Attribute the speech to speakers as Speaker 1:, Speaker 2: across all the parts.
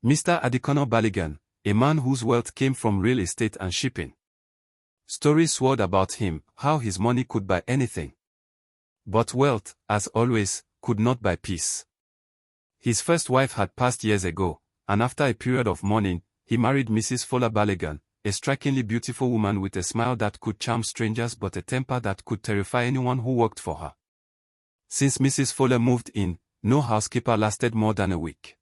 Speaker 1: Mr. Adekono Balogun, a man whose wealth came from real estate and shipping. Stories swirled about him, how his money could buy anything. But wealth, as always, could not buy peace. His first wife had passed years ago, and after a period of mourning, he married Mrs. Fola Balogun, a strikingly beautiful woman with a smile that could charm strangers but a temper that could terrify anyone who worked for her. Since Mrs. Fola moved in, no housekeeper lasted more than a week.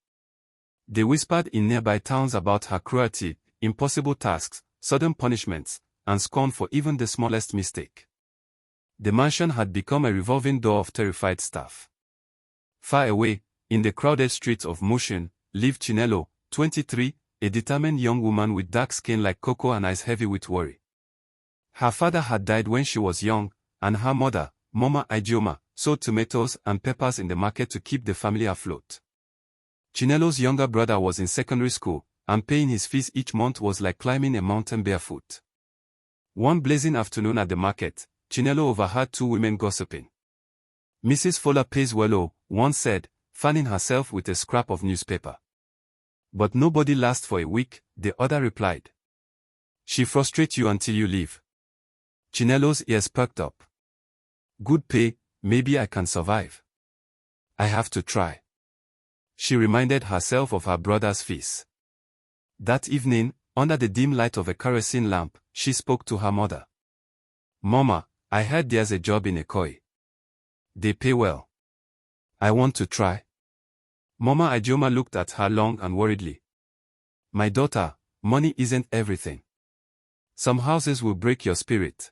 Speaker 1: They whispered in nearby towns about her cruelty, impossible tasks, sudden punishments, and scorn for even the smallest mistake. The mansion had become a revolving door of terrified staff. Far away, in the crowded streets of Mushin, lived Chinelo, 23, a determined young woman with dark skin like cocoa and eyes heavy with worry. Her father had died when she was young, and her mother, Mama Ijeoma, sold tomatoes and peppers in the market to keep the family afloat. Chinelo's younger brother was in secondary school, and paying his fees each month was like climbing a mountain barefoot. One blazing afternoon at the market, Chinelo overheard two women gossiping. Mrs. Fola pays well, one said, fanning herself with a scrap of newspaper. But nobody lasts for a week, the other replied. She frustrates you until you leave. Chinelo's ears perked up. Good pay, maybe I can survive. I have to try. She reminded herself of her brother's fees. That evening, under the dim light of a kerosene lamp, she spoke to her mother. Mama, I heard there's a job in Ekoi. They pay well. I want to try. Mama Ijeoma looked at her long and worriedly. My daughter, money isn't everything. Some houses will break your spirit.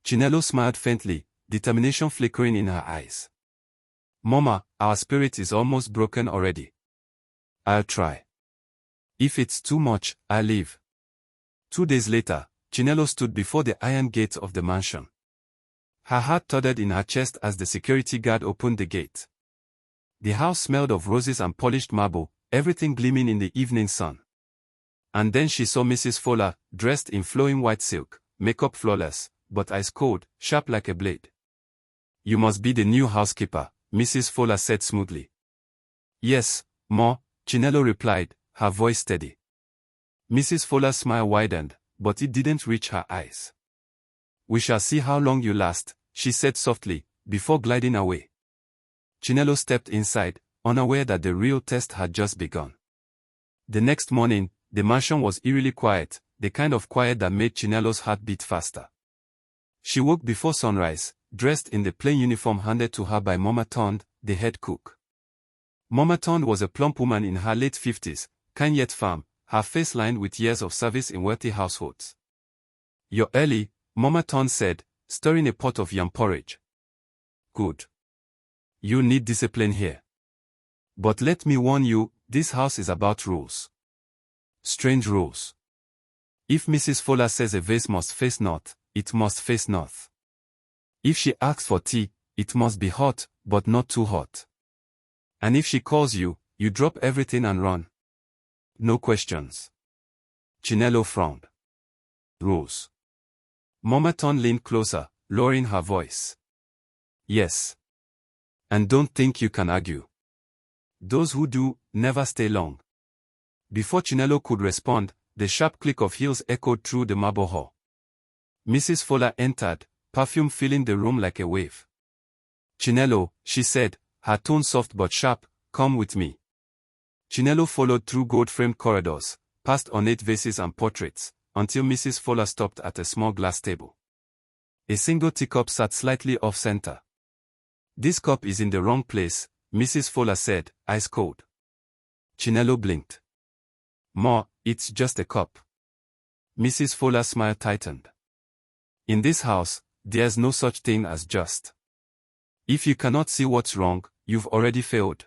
Speaker 1: Chinelo smiled faintly, determination flickering in her eyes. Mama, our spirit is almost broken already. I'll try. If it's too much, I'll leave. 2 days later, Chinelo stood before the iron gate of the mansion. Her heart thudded in her chest as the security guard opened the gate. The house smelled of roses and polished marble, everything gleaming in the evening sun. And then she saw Mrs. Fola, dressed in flowing white silk, makeup flawless, but ice cold, sharp like a blade. You must be the new housekeeper, Mrs. Fola said smoothly. Yes, Ma, Chinelo replied, her voice steady. Mrs. Fola's smile widened, but it didn't reach her eyes. We shall see how long you last, she said softly, before gliding away. Chinelo stepped inside, unaware that the real test had just begun. The next morning, the mansion was eerily quiet, the kind of quiet that made Chinelo's heart beat faster. She woke before sunrise, dressed in the plain uniform handed to her by Mama Tond, the head cook. Mama Tond was a plump woman in her late 50s, kind yet firm, her face lined with years of service in wealthy households. You're early, Mama Tond said, stirring a pot of yam porridge. Good. You need discipline here. But let me warn you, this house is about rules. Strange rules. If Mrs. Fola says a vase must face north, it must face north. If she asks for tea, it must be hot, but not too hot. And if she calls you, you drop everything and run. No questions. Chinelo frowned. Rules. Mama Ton leaned closer, lowering her voice. Yes. And don't think you can argue. Those who do, never stay long. Before Chinelo could respond, the sharp click of heels echoed through the marble hall. Mrs. Fola entered, perfume filling the room like a wave. Chinelo, she said, her tone soft but sharp, come with me. Chinelo followed through gold-framed corridors, past ornate vases and portraits, until Mrs. Fola stopped at a small glass table. A single teacup sat slightly off-center. This cup is in the wrong place, Mrs. Fola said, ice cold. Chinelo blinked. Ma, it's just a cup. Mrs. Fola's smile tightened. In this house, there's no such thing as just. If you cannot see what's wrong, you've already failed.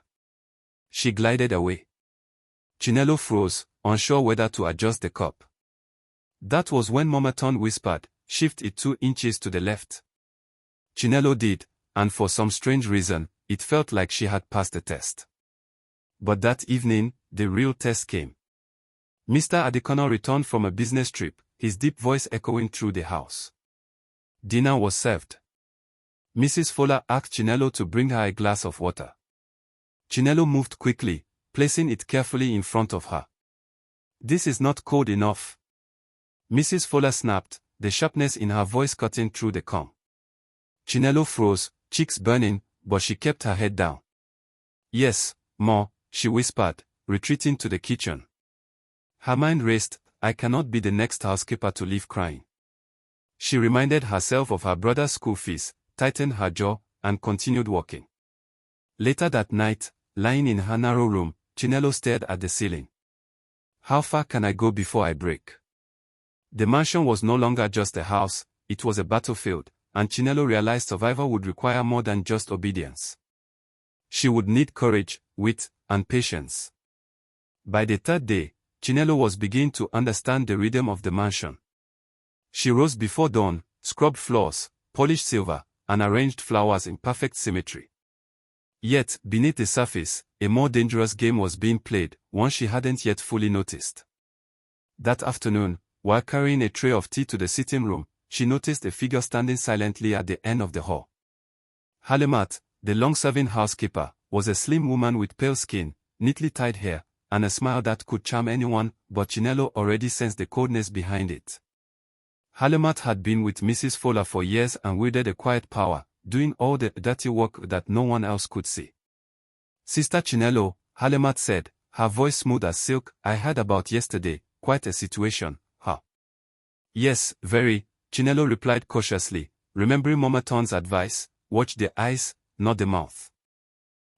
Speaker 1: She glided away. Chinelo froze, unsure whether to adjust the cup. That was when Mama Ton whispered, shift it 2 inches to the left. Chinelo did, and for some strange reason, it felt like she had passed the test. But that evening, the real test came. Mr. Adekono returned from a business trip, his deep voice echoing through the house. Dinner was served. Mrs. Fola asked Chinelo to bring her a glass of water. Chinelo moved quickly, placing it carefully in front of her. "This is not cold enough." Mrs. Fowler snapped, the sharpness in her voice cutting through the calm. Chinelo froze, cheeks burning, but she kept her head down. "Yes, Ma," she whispered, retreating to the kitchen. Her mind raced. I cannot be the next housekeeper to leave crying. She reminded herself of her brother's school fees, tightened her jaw, and continued walking. Later that night, lying in her narrow room, Chinelo stared at the ceiling. How far can I go before I break? The mansion was no longer just a house, it was a battlefield, and Chinelo realized survival would require more than just obedience. She would need courage, wit, and patience. By the third day, Chinelo was beginning to understand the rhythm of the mansion. She rose before dawn, scrubbed floors, polished silver, and arranged flowers in perfect symmetry. Yet, beneath the surface, a more dangerous game was being played, one she hadn't yet fully noticed. That afternoon, while carrying a tray of tea to the sitting room, she noticed a figure standing silently at the end of the hall. Halimat, the long-serving housekeeper, was a slim woman with pale skin, neatly tied hair, and a smile that could charm anyone, but Chinelo already sensed the coldness behind it. Halimat had been with Mrs. Fowler for years and wielded a quiet power, doing all the dirty work that no one else could see. "Sister Chinelo," Halimat said, her voice smooth as silk, "I heard about yesterday, quite a situation, huh?" "Yes, very," Chinelo replied cautiously, remembering Mama Ton's advice, "Watch the eyes, not the mouth."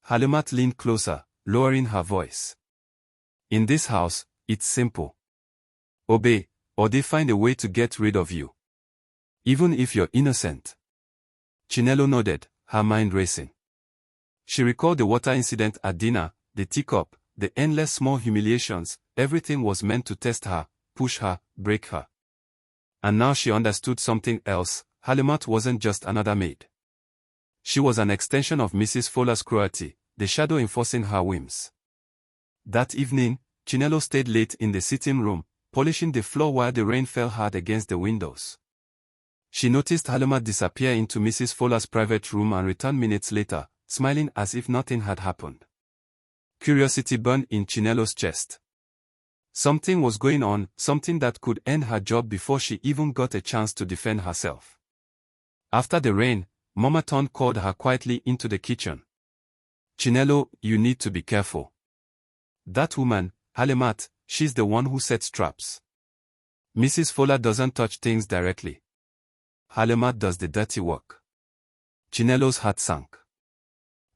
Speaker 1: Halimat leaned closer, lowering her voice. "In this house, it's simple. Obey, or they find a way to get rid of you. Even if you're innocent." Chinelo nodded, her mind racing. She recalled the water incident at dinner, the teacup, the endless small humiliations. Everything was meant to test her, push her, break her. And now she understood something else. Halimat wasn't just another maid. She was an extension of Mrs. Fowler's cruelty, the shadow enforcing her whims. That evening, Chinelo stayed late in the sitting room, polishing the floor while the rain fell hard against the windows. She noticed Halimat disappear into Mrs. Fowler's private room and return minutes later, smiling as if nothing had happened. Curiosity burned in Chinelo's chest. Something was going on, something that could end her job before she even got a chance to defend herself. After the rain, Mama Ton called her quietly into the kitchen. "Chinelo, you need to be careful. That woman, Halimat, she's the one who sets traps. Mrs. Fowler doesn't touch things directly. Halimat does the dirty work." Chinelo's heart sank.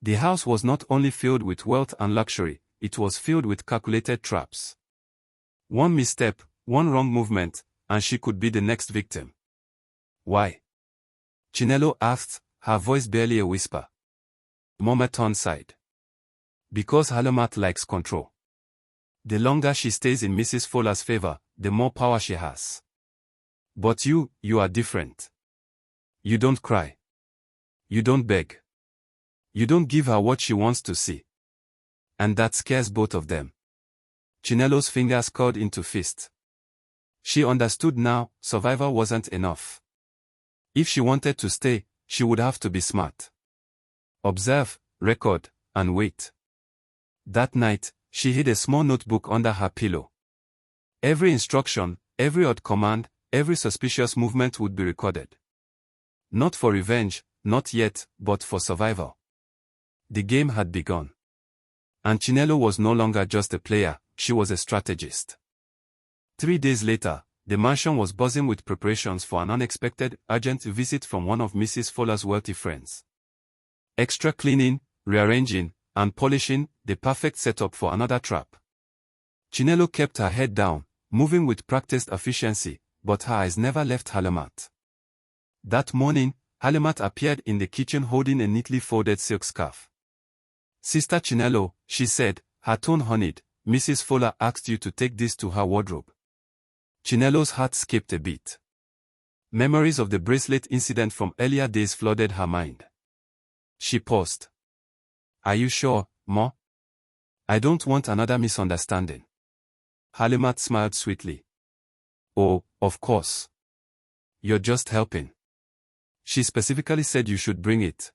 Speaker 1: The house was not only filled with wealth and luxury, it was filled with calculated traps. One misstep, one wrong movement, and she could be the next victim. "Why?" Chinelo asked, her voice barely a whisper. Mama Ton sighed. "Because Halimat likes control. The longer she stays in Mrs. Fowler's favor, the more power she has. But you are different. You don't cry. You don't beg. You don't give her what she wants to see. And that scares both of them." Chinelo's fingers curled into fists. She understood now, survival wasn't enough. If she wanted to stay, she would have to be smart. Observe, record, and wait. That night, she hid a small notebook under her pillow. Every instruction, every odd command, every suspicious movement would be recorded. Not for revenge, not yet, but for survival. The game had begun. And Chinelo was no longer just a player, she was a strategist. 3 days later, the mansion was buzzing with preparations for an unexpected, urgent visit from one of Mrs. Fowler's wealthy friends. Extra cleaning, rearranging, and polishing, the perfect setup for another trap. Chinelo kept her head down, moving with practiced efficiency, but her eyes never left Halimat. That morning, Halimat appeared in the kitchen holding a neatly folded silk scarf. "Sister Chinelo," she said, her tone honeyed, "Mrs. Fowler asked you to take this to her wardrobe." Chinelo's heart skipped a beat. Memories of the bracelet incident from earlier days flooded her mind. She paused. "Are you sure, Ma? I don't want another misunderstanding." Halimat smiled sweetly. "Oh, of course. You're just helping. She specifically said you should bring it."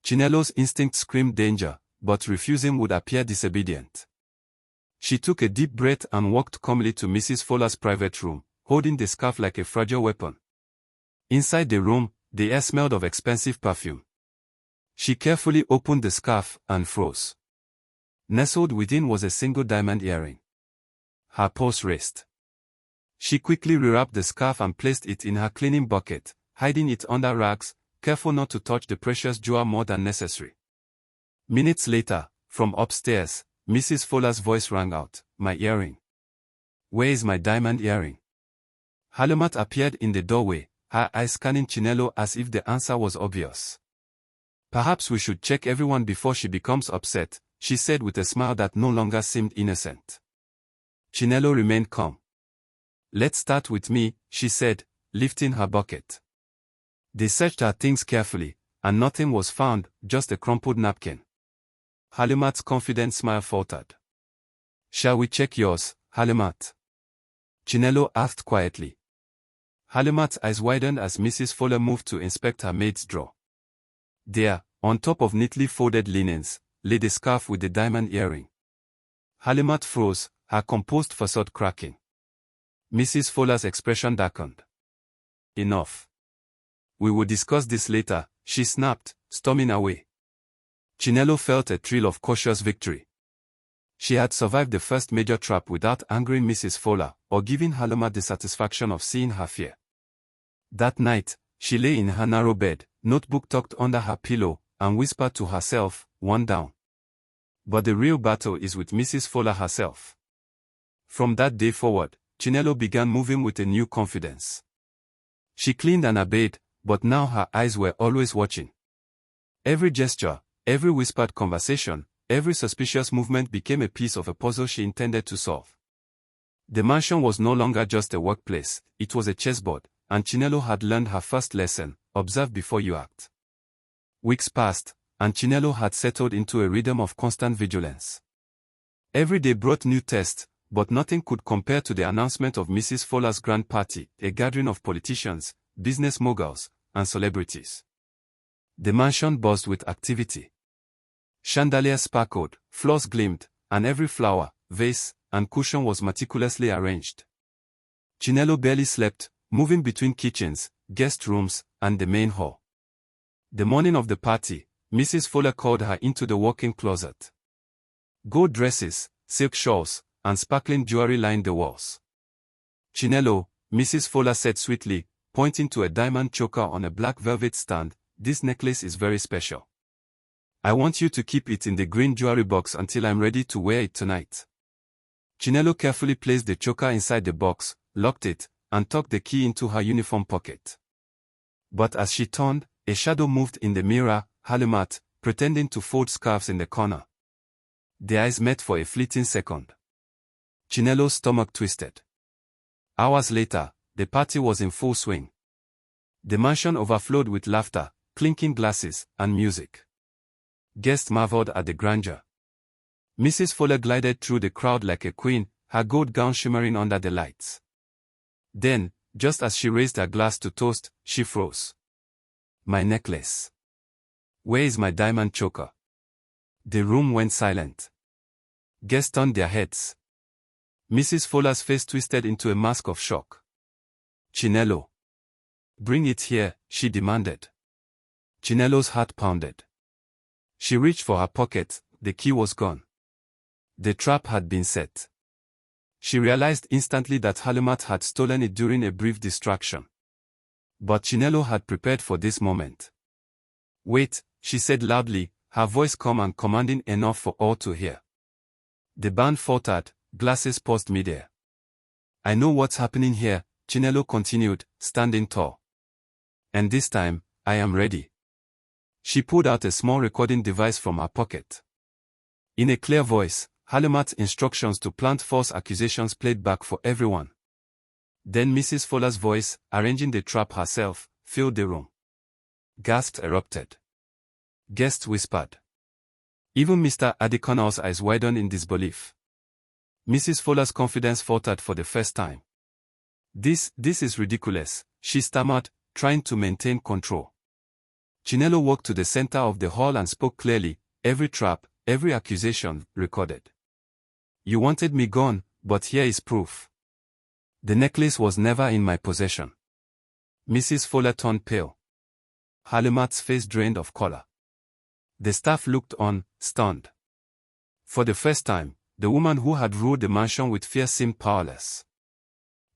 Speaker 1: Chinelo's instinct screamed danger, but refusing would appear disobedient. She took a deep breath and walked calmly to Mrs. Fowler's private room, holding the scarf like a fragile weapon. Inside the room, the air smelled of expensive perfume. She carefully opened the scarf and froze. Nestled within was a single diamond earring. Her pulse raced. She quickly rewrapped the scarf and placed it in her cleaning bucket, hiding it under rags, careful not to touch the precious jewel more than necessary. Minutes later, from upstairs, Mrs. Fowler's voice rang out, "My earring. Where is my diamond earring?" Halimat appeared in the doorway, her eyes scanning Chinelo as if the answer was obvious. "Perhaps we should check everyone before she becomes upset," she said with a smile that no longer seemed innocent. Chinelo remained calm. "Let's start with me," she said, lifting her bucket. They searched her things carefully, and nothing was found, just a crumpled napkin. Halimat's confident smile faltered. "Shall we check yours, Halimat?" Chinelo asked quietly. Halimat's eyes widened as Mrs. Fowler moved to inspect her maid's drawer. There, on top of neatly folded linens, lay the scarf with the diamond earring. Halimat froze, her composed facade cracking. Mrs. Fowler's expression darkened. "Enough. We will discuss this later," she snapped, storming away. Chinelo felt a thrill of cautious victory. She had survived the first major trap without angering Mrs. Fowler, or giving Halimat the satisfaction of seeing her fear. That night, she lay in her narrow bed, notebook tucked under her pillow, and whispered to herself, "One down. But the real battle is with Mrs. Fowler herself." From that day forward, Chinelo began moving with a new confidence. She cleaned and obeyed, but now her eyes were always watching. Every gesture, every whispered conversation, every suspicious movement became a piece of a puzzle she intended to solve. The mansion was no longer just a workplace, it was a chessboard, and Chinelo had learned her first lesson: observe before you act. Weeks passed, and Chinelo had settled into a rhythm of constant vigilance. Every day brought new tests, but nothing could compare to the announcement of Mrs. Fowler's grand party, a gathering of politicians, business moguls, and celebrities. The mansion buzzed with activity. Chandeliers sparkled, floors gleamed, and every flower, vase, and cushion was meticulously arranged. Chinelo barely slept, moving between kitchens, guest rooms, and the main hall. The morning of the party, Mrs. Fowler called her into the walk-in closet. Gold dresses, silk shawls, and sparkling jewelry lined the walls. "Chinelo," Mrs. Fowler said sweetly, pointing to a diamond choker on a black velvet stand, "this necklace is very special. I want you to keep it in the green jewelry box until I'm ready to wear it tonight." Chinelo carefully placed the choker inside the box, locked it, and tucked the key into her uniform pocket. But as she turned, a shadow moved in the mirror, Halimat, pretending to fold scarves in the corner. Their eyes met for a fleeting second. Chinelo's stomach twisted. Hours later, the party was in full swing. The mansion overflowed with laughter, clinking glasses, and music. Guests marveled at the grandeur. Mrs. Fowler glided through the crowd like a queen, her gold gown shimmering under the lights. Then, just as she raised her glass to toast, she froze. "My necklace. Where is my diamond choker?" The room went silent. Guests turned their heads. Mrs. Fowler's face twisted into a mask of shock. "Chinelo. Bring it here," she demanded. Chinelo's heart pounded. She reached for her pocket, the key was gone. The trap had been set. She realized instantly that Halimat had stolen it during a brief distraction. But Chinelo had prepared for this moment. "Wait," she said loudly, her voice calm and commanding enough for all to hear. The band faltered, glasses paused midair. "I know what's happening here," Chinelo continued, standing tall. "And this time, I am ready." She pulled out a small recording device from her pocket. In a clear voice, Halimat's instructions to plant false accusations played back for everyone. Then Mrs. Fowler's voice, arranging the trap herself, filled the room. Gasps erupted. Guests whispered. Even Mr. Adekona's eyes widened in disbelief. Mrs. Fowler's confidence faltered for the first time. This is ridiculous," she stammered, trying to maintain control. Chinelo walked to the center of the hall and spoke clearly, "Every trap, every accusation, recorded. You wanted me gone, but here is proof. The necklace was never in my possession. Mrs. Fowler turned pale. Halimat's face drained of color. The staff looked on, stunned. For the first time, the woman who had ruled the mansion with fear seemed powerless.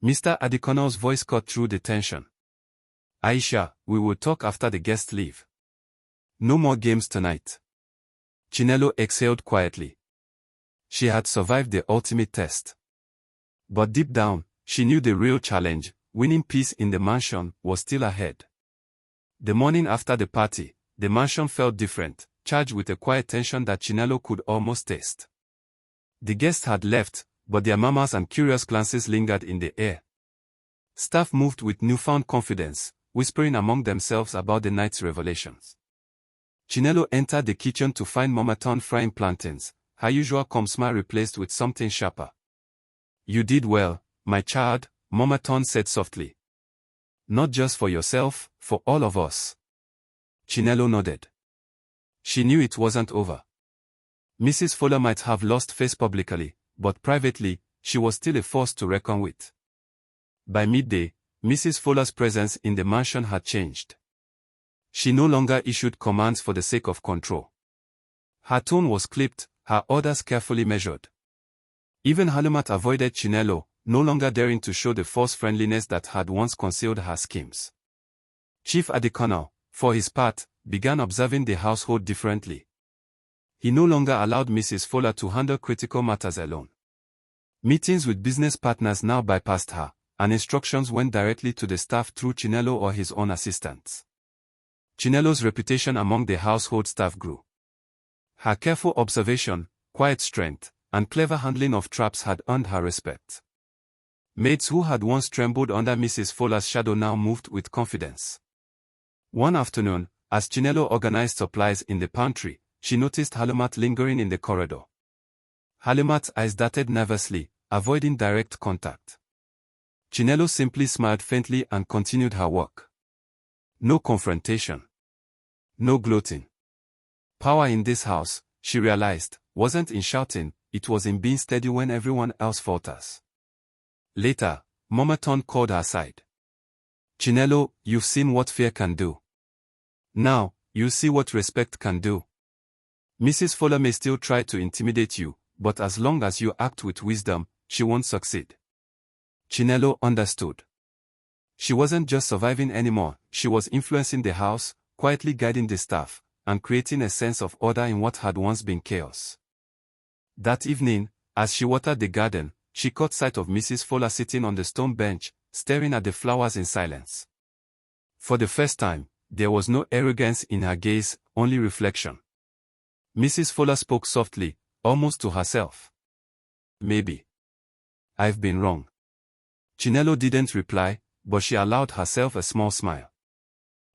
Speaker 1: Mr. Adekona's voice cut through the tension. Aisha, we will talk after the guests leave. No more games tonight. Chinelo exhaled quietly. She had survived the ultimate test. But deep down, she knew the real challenge, winning peace in the mansion, was still ahead. The morning after the party, the mansion felt different, charged with a quiet tension that Chinelo could almost taste. The guests had left, but their murmurs and curious glances lingered in the air. Staff moved with newfound confidence, whispering among themselves about the night's revelations. Chinelo entered the kitchen to find Mama Ton frying plantains, her usual calm smile replaced with something sharper. You did well, my child, Mama Ton said softly. Not just for yourself, for all of us. Chinelo nodded. She knew it wasn't over. Mrs. Fowler might have lost face publicly, but privately, she was still a force to reckon with. By midday, Mrs. Fowler's presence in the mansion had changed. She no longer issued commands for the sake of control. Her tone was clipped, her orders carefully measured. Even Halimat avoided Chinelo, no longer daring to show the false friendliness that had once concealed her schemes. Chief Adekona, for his part, began observing the household differently. He no longer allowed Mrs. Fowler to handle critical matters alone. Meetings with business partners now bypassed her, and instructions went directly to the staff through Chinelo or his own assistants. Chinelo's reputation among the household staff grew. Her careful observation, quiet strength, and clever handling of traps had earned her respect. Maids who had once trembled under Mrs. Fowler's shadow now moved with confidence. One afternoon, as Chinelo organized supplies in the pantry, she noticed Halimat lingering in the corridor. Halimat's eyes darted nervously, avoiding direct contact. Chinelo simply smiled faintly and continued her work. No confrontation. No gloating. Power in this house, she realized, wasn't in shouting, it was in being steady when everyone else falters. Later, Mama Ton called her aside. Chinelo, you've seen what fear can do. Now, you'll see what respect can do. Mrs. Fowler may still try to intimidate you, but as long as you act with wisdom, she won't succeed. Chinelo understood. She wasn't just surviving anymore, she was influencing the house, quietly guiding the staff, and creating a sense of order in what had once been chaos. That evening, as she watered the garden, she caught sight of Mrs. Fowler sitting on the stone bench, staring at the flowers in silence. For the first time, there was no arrogance in her gaze, only reflection. Mrs. Fowler spoke softly, almost to herself. Maybe I've been wrong. Chinelo didn't reply, but she allowed herself a small smile.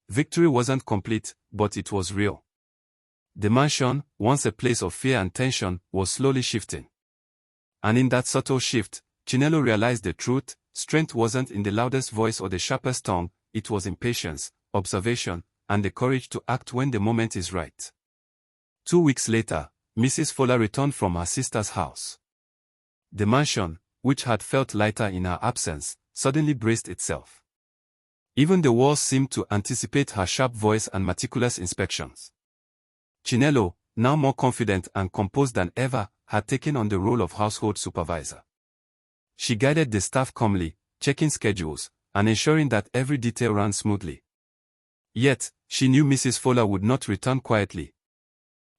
Speaker 1: Victory wasn't complete, but it was real. The mansion, once a place of fear and tension, was slowly shifting. And in that subtle shift, Chinelo realized the truth: strength wasn't in the loudest voice or the sharpest tongue, it was in patience, observation, and the courage to act when the moment is right. 2 weeks later, Mrs. Fowler returned from her sister's house. The mansion, which had felt lighter in her absence, suddenly braced itself. Even the walls seemed to anticipate her sharp voice and meticulous inspections. Chinelo, now more confident and composed than ever, had taken on the role of household supervisor. She guided the staff calmly, checking schedules, and ensuring that every detail ran smoothly. Yet, she knew Mrs. Fowler would not return quietly.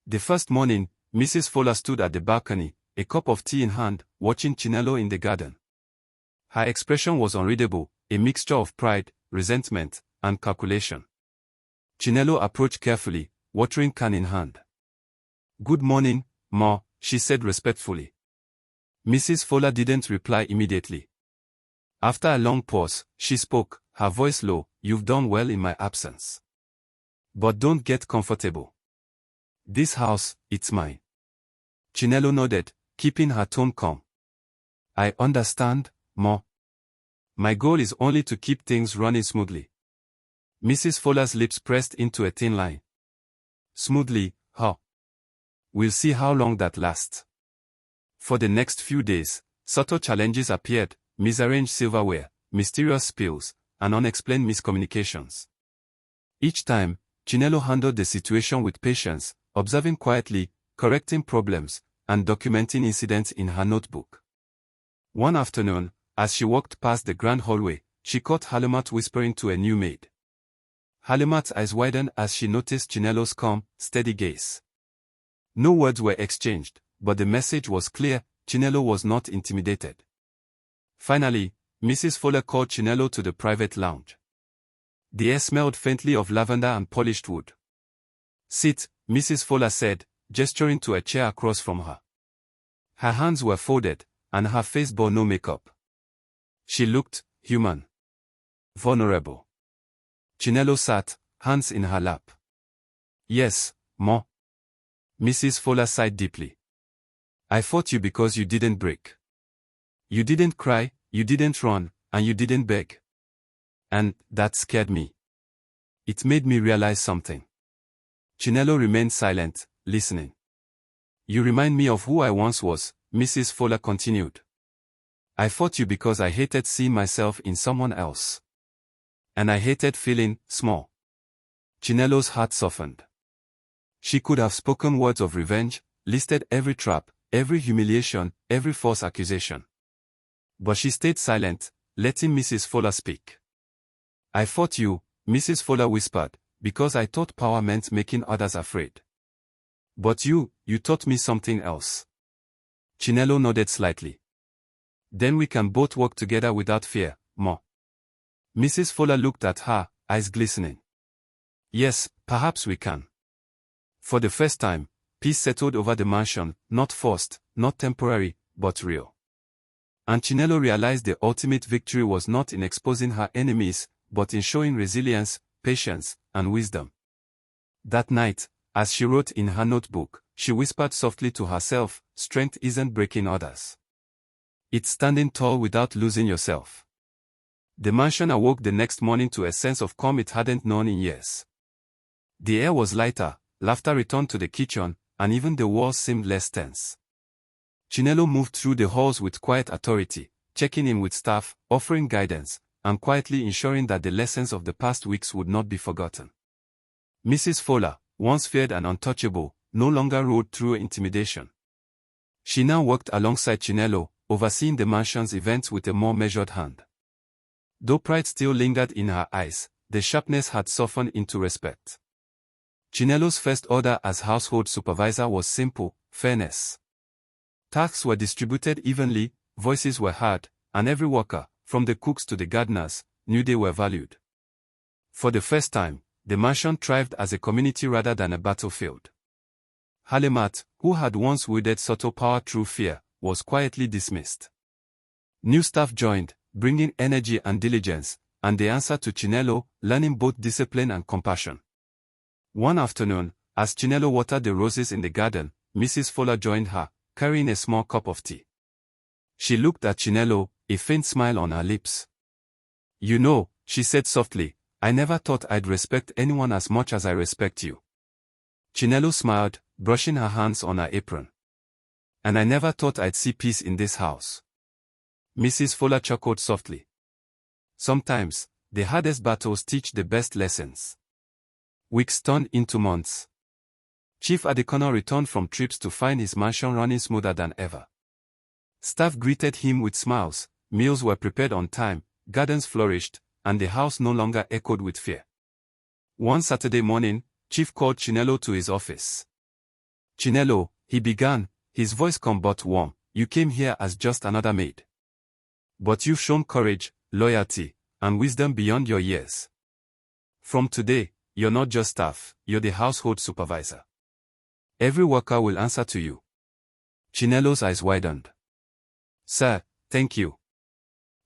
Speaker 1: The first morning, Mrs. Fowler stood at the balcony, a cup of tea in hand, watching Chinelo in the garden. Her expression was unreadable, a mixture of pride, resentment, and calculation. Chinelo approached carefully, watering can in hand. "Good morning, Ma," she said respectfully. Mrs. Fowler didn't reply immediately. After a long pause, she spoke, her voice low. "You've done well in my absence. But don't get comfortable. This house, it's mine." Chinelo nodded, keeping her tone calm. "I understand, Ma. My goal is only to keep things running smoothly." Mrs. Fowler's lips pressed into a thin line. "Smoothly, huh? We'll see how long that lasts." For the next few days, subtle challenges appeared: misarranged silverware, mysterious spills, and unexplained miscommunications. Each time, Chinelo handled the situation with patience, observing quietly, correcting problems, and documenting incidents in her notebook. One afternoon, as she walked past the grand hallway, she caught Halimat whispering to a new maid. Halimat's eyes widened as she noticed Chinelo's calm, steady gaze. No words were exchanged, but the message was clear: Chinelo was not intimidated. Finally, Mrs. Fowler called Chinelo to the private lounge. The air smelled faintly of lavender and polished wood. "Sit," Mrs. Fowler said, gesturing to a chair across from her. Her hands were folded, and her face bore no makeup. She looked human. Vulnerable. Chinelo sat, hands in her lap. "Yes, Ma." Mrs. Fowler sighed deeply. "I fought you because you didn't break. You didn't cry, you didn't run, and you didn't beg. And that scared me. It made me realize something." Chinelo remained silent, listening. "You remind me of who I once was," Mrs. Fowler continued. "I fought you because I hated seeing myself in someone else. And I hated feeling small." Chinelo's heart softened. She could have spoken words of revenge, listed every trap, every humiliation, every false accusation. But she stayed silent, letting Mrs. Fowler speak. "I fought you," Mrs. Fowler whispered, "because I thought power meant making others afraid. But you taught me something else." Chinelo nodded slightly. "Then we can both work together without fear, Ma." Mrs. Fowler looked at her, eyes glistening. "Yes, perhaps we can." For the first time, peace settled over the mansion, not forced, not temporary, but real. And Chinelo realized the ultimate victory was not in exposing her enemies, but in showing resilience, patience, and wisdom. That night, as she wrote in her notebook, she whispered softly to herself, "Strength isn't breaking others. It's standing tall without losing yourself." The mansion awoke the next morning to a sense of calm it hadn't known in years. The air was lighter, laughter returned to the kitchen, and even the walls seemed less tense. Chinelo moved through the halls with quiet authority, checking in with staff, offering guidance, and quietly ensuring that the lessons of the past weeks would not be forgotten. Mrs. Fowler, once feared and untouchable, no longer ruled through intimidation. She now worked alongside Chinelo, overseeing the mansion's events with a more measured hand. Though pride still lingered in her eyes, the sharpness had softened into respect. Chinelo's first order as household supervisor was simple: fairness. Tasks were distributed evenly, voices were heard, and every worker, from the cooks to the gardeners, knew they were valued. For the first time, the mansion thrived as a community rather than a battlefield. Halimat, who had once wielded subtle power through fear, was quietly dismissed. New staff joined, bringing energy and diligence, and the answer to Chinelo, learning both discipline and compassion. One afternoon, as Chinelo watered the roses in the garden, Mrs. Fowler joined her, carrying a small cup of tea. She looked at Chinelo, a faint smile on her lips. "You know," she said softly, "I never thought I'd respect anyone as much as I respect you." Chinelo smiled, brushing her hands on her apron. "And I never thought I'd see peace in this house." Mrs. Fowler chuckled softly. Sometimes, the hardest battles teach the best lessons. Weeks turned into months. Chief Adekono returned from trips to find his mansion running smoother than ever. Staff greeted him with smiles, meals were prepared on time, gardens flourished, and the house no longer echoed with fear. One Saturday morning, Chief called Chinelo to his office. "Chinelo," he began, his voice calm but warm, "you came here as just another maid. But you've shown courage, loyalty, and wisdom beyond your years. From today, you're not just staff, you're the household supervisor. Every worker will answer to you." Chinelo's eyes widened. "Sir, thank you.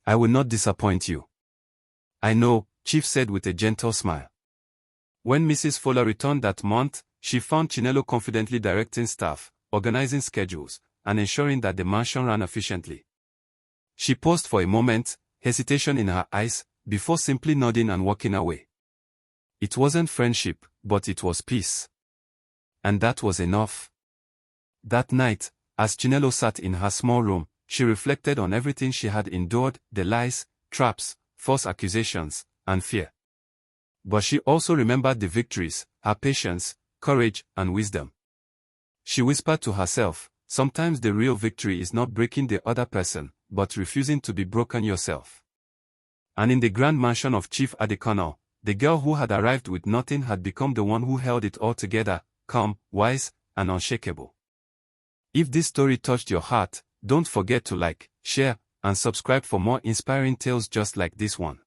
Speaker 1: I will not disappoint you." "I know," Chief said with a gentle smile. When Mrs. Fowler returned that month, she found Chinelo confidently directing staff, organizing schedules, and ensuring that the mansion ran efficiently. She paused for a moment, hesitation in her eyes, before simply nodding and walking away. It wasn't friendship, but it was peace. And that was enough. That night, As Chinelo sat in her small room, she reflected on everything she had endured, the lies, traps, false accusations, and fear. But she also remembered the victories, her patience, courage, and wisdom. She whispered to herself, sometimes the real victory is not breaking the other person, but refusing to be broken yourself. And in the grand mansion of Chief Adekono, the girl who had arrived with nothing had become the one who held it all together, calm, wise, and unshakable. If this story touched your heart, don't forget to like, share, and subscribe for more inspiring tales just like this one.